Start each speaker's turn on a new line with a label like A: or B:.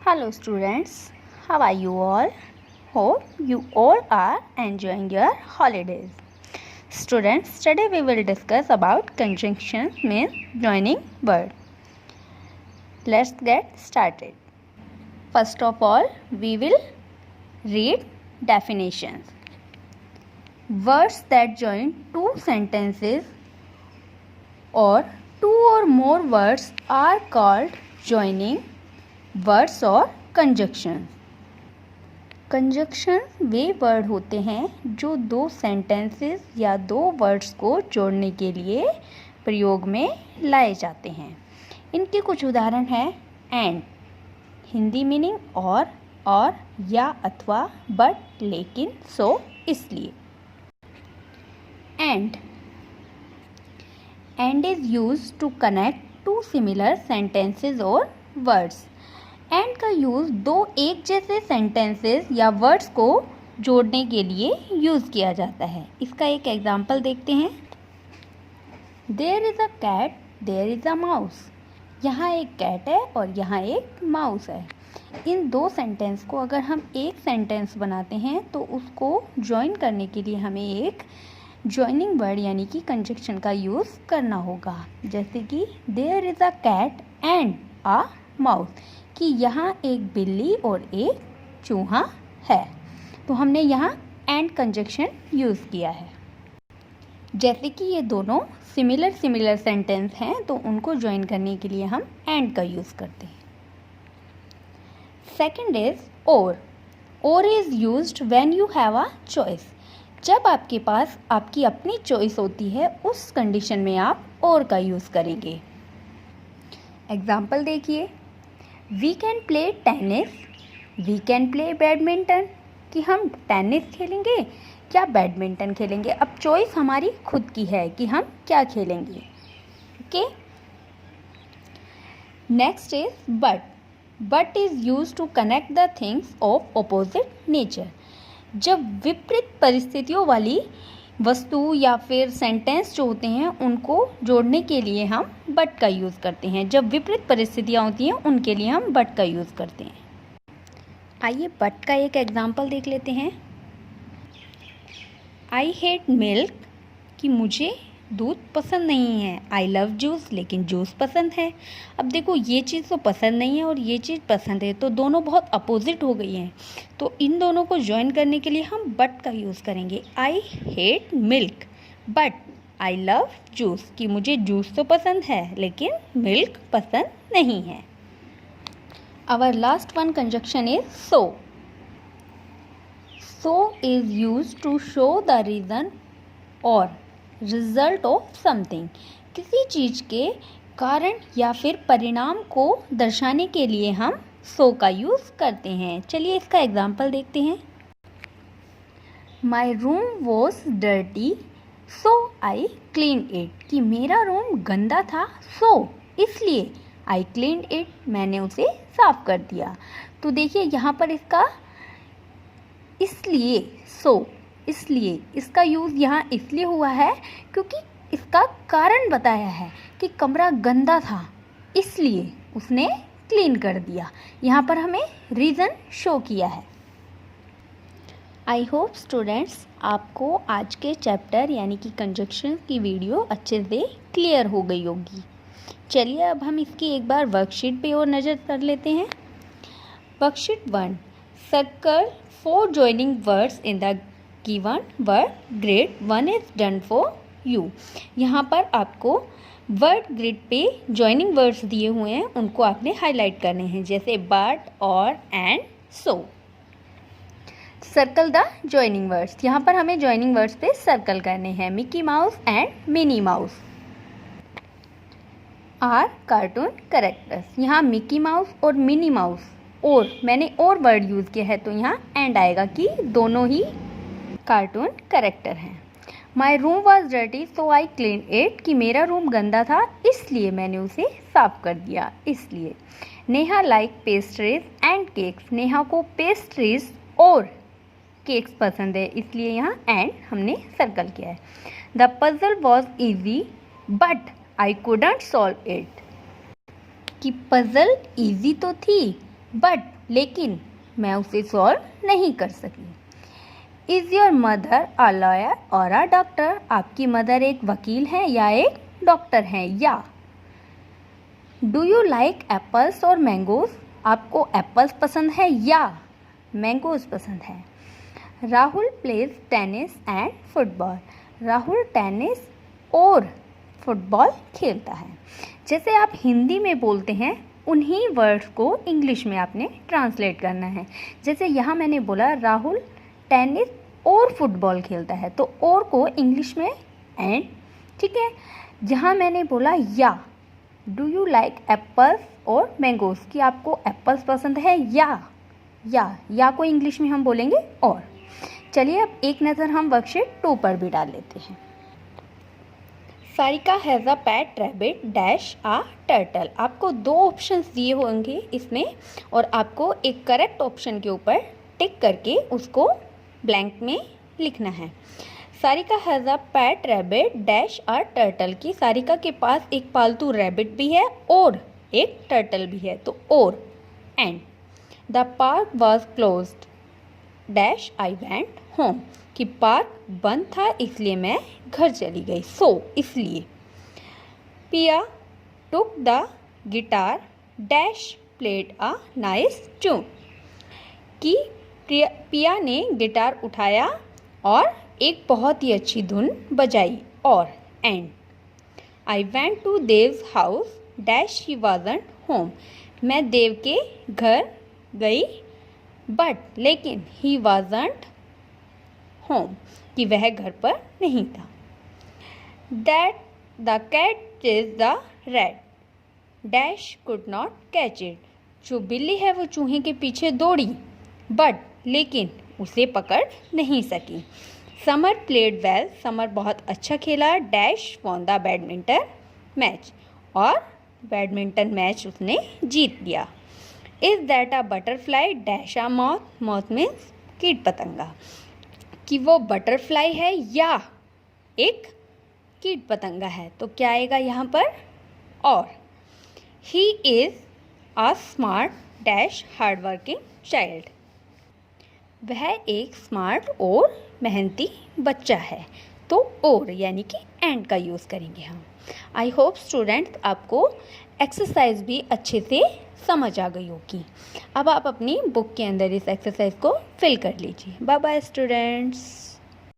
A: Hello students, how are you all? Hope you all are enjoying your holidays. Students, today we will discuss about conjunction means joining word. Let's get started. First of all, we will read definitions. Words that join two sentences or two or more words are called joining words और conjunction. Conjunction वे word होते हैं जो दो sentences या दो words को जोड़ने के लिए प्रयोग में लाए जाते हैं। इनके कुछ उदाहरण हैं एंड, हिंदी मीनिंग और या अथवा, बट, लेकिन, सो, इसलिए। And is used to connect to similar sentences और वर्ड्स। एंड का यूज़ दो एक जैसे सेंटेंसेस या वर्ड्स को जोड़ने के लिए यूज़ किया जाता है। इसका एक एग्जांपल देखते हैं। There is a cat, there is a mouse. यहाँ एक कैट है और यहाँ एक माउस है। इन दो सेंटेंस को अगर हम एक सेंटेंस बनाते हैं तो उसको ज्वाइन करने के लिए हमें एक ज्वाइनिंग वर्ड यानी कि कंजक्शन का यूज़ करना होगा। जैसे कि there is a cat and a mouse, कि यहाँ एक बिल्ली और एक चूहा है। तो हमने यहाँ एंड कंजक्शन यूज़ किया है। जैसे कि ये दोनों सिमिलर सेंटेंस हैं तो उनको ज्वाइन करने के लिए हम एंड का यूज़ करते हैं। सेकंड इज और is used when you have a choice. जब आपके पास आपकी अपनी चॉइस होती है उस कंडीशन में आप और का यूज़ करेंगे। एग्जाम्पल देखिए, we can play tennis, we can play badminton, कि हम टेनिस खेलेंगे या बैडमिंटन खेलेंगे। अब चॉइस हमारी खुद की है कि हम क्या खेलेंगे। Okay, next is but is used to connect the things of opposite nature. जब विपरीत परिस्थितियों वाली वस्तु या फिर सेंटेंस जो होते हैं उनको जोड़ने के लिए हम बट का यूज़ करते हैं। जब विपरीत परिस्थितियाँ होती हैं उनके लिए हम बट का यूज़ करते हैं। आइए बट का एक एग्जांपल देख लेते हैं। आई हेट मिल्क, कि मुझे दूध पसंद नहीं है। आई लव जूस, लेकिन जूस पसंद है। अब देखो ये चीज़ तो पसंद नहीं है और ये चीज़ पसंद है, तो दोनों बहुत अपोजिट हो गई हैं। तो इन दोनों को ज्वाइन करने के लिए हम बट का यूज़ करेंगे। I hate milk but I love juice, कि मुझे जूस तो पसंद है लेकिन मिल्क पसंद नहीं है। Our last one conjunction is so. So is used to show the reason और रिजल्ट ऑफ समथिंग। किसी चीज़ के कारण या फिर परिणाम को दर्शाने के लिए हम सो का यूज़ करते हैं। चलिए इसका एग्जांपल देखते हैं। My room was dirty so I clean it, कि मेरा रूम गंदा था सो इसलिए आई क्लीन इट, मैंने उसे साफ कर दिया। तो देखिए यहाँ पर इसका इसलिए इसलिए इसका यूज़ यहाँ इसलिए हुआ है क्योंकि इसका कारण बताया है कि कमरा गंदा था इसलिए उसने क्लीन कर दिया। यहाँ पर हमें रीज़न शो किया है। आई होप स्टूडेंट्स आपको आज के चैप्टर यानी कि कंजक्शन की वीडियो अच्छे से क्लियर हो गई होगी। चलिए अब हम इसकी एक बार वर्कशीट पे और नज़र कर लेते हैं। Worksheet 1, circle 4 joining words in the given word grid. 1 is done for you. यहाँ पर आपको वर्ड ग्रिड पे ज्वाइनिंग वर्ड्स दिए हुए हैं, उनको आपने हाईलाइट करने हैं, जैसे बट, और, and, so. Circle the joining words, यहाँ पर हमें ज्वाइनिंग वर्ड्स पे सर्कल करने हैं। Mickey Mouse and Minnie Mouse are cartoon characters. यहाँ मिकी माउस और मिनी माउस, और मैंने और वर्ड यूज़ किया है तो यहाँ एंड आएगा कि दोनों ही कार्टून कैरेक्टर हैं। My room was dirty so I clean it, कि मेरा रूम गंदा था इसलिए मैंने उसे साफ कर दिया इसलिए। Neha like pastries and cakes, Neha को पेस्ट्रीज और केक्स पसंद है इसलिए यहाँ एंड हमने सर्कल किया है। The puzzle was easy but I couldn't solve it, कि पजल ईजी तो थी बट लेकिन मैं उसे सॉल्व नहीं कर सकी। Is your mother a lawyer और अ डॉक्टर? आपकी मदर एक वकील है या एक डॉक्टर है? या डू यू लाइक एप्पल्स और मैंगोज? आपको एप्पल्स पसंद है या मैंगोज पसंद है? Rahul plays tennis and football. Rahul tennis और फुटबॉल खेलता है। जैसे आप हिंदी में बोलते हैं उन्हीं वर्ड्स को इंग्लिश में आपने ट्रांसलेट करना है। जैसे यहाँ मैंने बोला राहुल टेनिस और फुटबॉल खेलता है, तो और को इंग्लिश में एंड, ठीक है। जहाँ मैंने बोला या डू यू लाइक एप्पल्स और मैंगोज, कि आपको एप्पल्स पसंद है या को इंग्लिश में हम बोलेंगे और। चलिए अब एक नज़र हम वर्कशीट 2 पर भी डाल लेते हैं। Sarika has a pet rabbit dash a turtle. आपको 2 ऑप्शंस दिए होंगे इसमें और आपको एक करेक्ट ऑप्शन के ऊपर टिक करके उसको ब्लैंक में लिखना है। Sarika has a pet rabbit dash a turtle, की सारिका के पास एक पालतू रैबिट भी है और एक टर्टल भी है, तो और and. The park was closed dash I went home, कि पार्क बंद था इसलिए मैं घर चली गई, सो इसलिए। पिया took the guitar dash played a nice tune, कि पिया ने गिटार उठाया और एक बहुत ही अच्छी धुन बजाई, और and. I went to Dev's house dash he wasn't home, मैं देव के घर गई बट लेकिन ही वाजंट होम, कि वह घर पर नहीं था। That the cat chase the rat dash could not catch it, जो बिल्ली है वो चूहे के पीछे दौड़ी बट लेकिन उसे पकड़ नहीं सकी। समर प्लेड वेल, समर बहुत अच्छा खेला dash won the badminton match, और बैडमिंटन मैच उसने जीत लिया। Is that a butterfly dash a moth, moth means कीट पतंगा, कि वो बटरफ्लाई है या एक कीट पतंगा है, तो क्या आएगा यहाँ पर और। He is a smart dash hard working child, वह एक स्मार्ट और मेहनती बच्चा है, तो और यानी कि एंड का यूज़ करेंगे हम। आई होप स्टूडेंट्स आपको एक्सरसाइज भी अच्छे से समझ आ गई होगी। अब आप अपनी बुक के अंदर इस एक्सरसाइज को फिल कर लीजिए। Bye bye students.